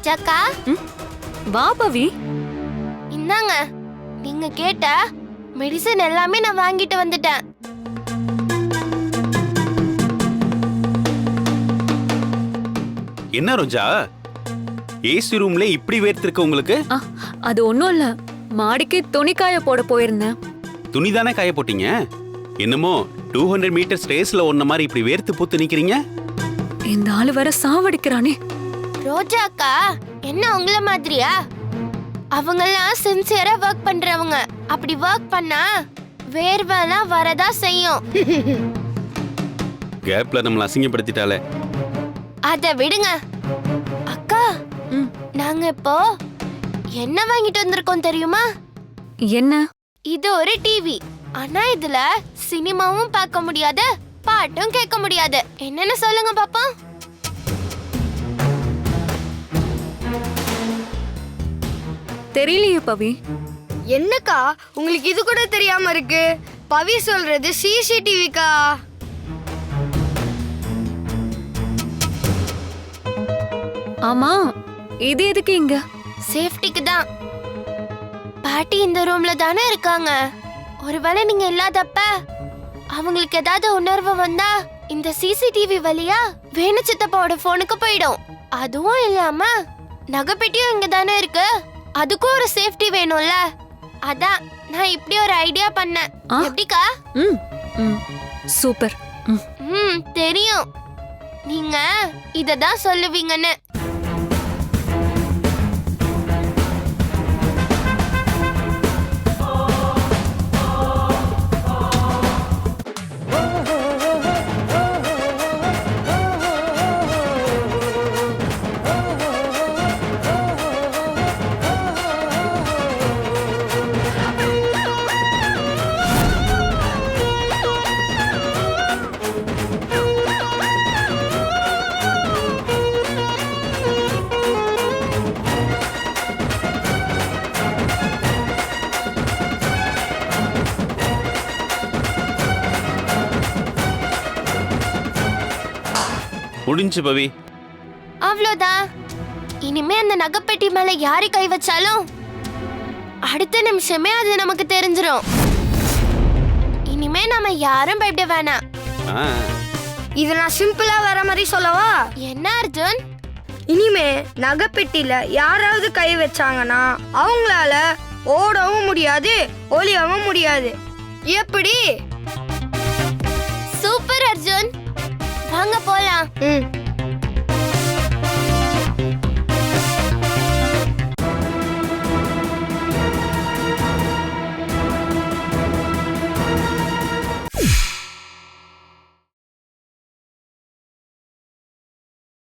ரோஜாக்கா, வா பவி. இந்தாங்க நீங்க கேட்ட மெடிசன் எல்லாமே நான் வாங்கிட்டு வந்துட்டேன். என்ன ரோஜா, ஏசி ரூம்ல இப்படி வேர்த்திருக்க உங்களுக்கு? அது ஒண்ணும் இல்ல, மாடிக்கு துணிக்காய போட போயிருந்தேன். துணி தானே காய போட்டீங்க? என்னமோ 200 மீட்டர் ஸ்டேஸ்ல ஒன்ன மாதிரி இப்படி வேர்த்து பூத்து நிக்கிறீங்க. இந்த ஆளு வர சாவடிக்கிறானே. ரோஜாக்கா என்ன உங்கள மாதிரியா? அவங்கெல்லாம் சின்சியரா ஒர்க் பண்றவங்க. அப்படி ஒர்க் பண்ணா வேர்வெல்லாம் வரதா செய்யும். கேப்ல நம்மள அசிங்கப்படுத்திட்டாலே. அத விடுங்க அக்கா. நாங்க இப்போ என்ன வாங்கிட்டு வந்திருக்கோம் தெரியுமா? என்ன? இது ஒரு டிவி. ஆனா இதுல சினிமாவும் பார்க்க முடியாது, பாட்டும் கேட்க முடியாது. என்னன்னு சொல்லுங்க பாப்போம். தெரியலையே பவி. என்னக்கா உங்களுக்கு இது கூட தெரியாம இருக்கு? பவி சொல்றது சிசிடிவிக்கா. ஆமா, இது எதுக்கு இங்க? சேஃப்டிக்கு தான். பாட்டி இந்த ரூம்ல தானே இருக்காங்க. ஒருவேளை நீங்க இல்லாதப்ப அவங்களுக்கு ஏதாவது உணர்வு வந்தா இந்த சிசிடிவி வழியா வேணு சித்தப்பாவோட போனுக்கு போயிடும். அதுவும் இல்லாம நகைப்பெட்டியும் இங்க தானே இருக்கு, அதுக்கும் ஒரு சேஃப்டி வேணும்ல. அதான் நான் இப்படி ஒரு ஐடியா பண்ணேன். எப்படிக்கா? சூப்பர். தெரியும் நீங்க இததான் சொல்லுவீங்கன்னு. முடிஞ்சு பவி. அவ்வளோதான். இனிமே அந்த நகைப்பெட்டி மேல யாரு கை வச்சாலும் அடுத்த நிமிஷமே அது நமக்கு தெரிஞ்சிரும். இனிமே நம்ம யாரும் பயப்பட வேணாம். இத நான் சிம்பிளா வர மாதிரி சொல்லவா? என்ன அர்ஜுன்? இனிமே நகைப்பெட்டில யாராவது கை வச்சாங்கன்னா அவங்களால ஓடவும் முடியாது, ஒளியவும் முடியாது. எப்படி? சூப்பர் அர்ஜுன், வாங்க போலாம்.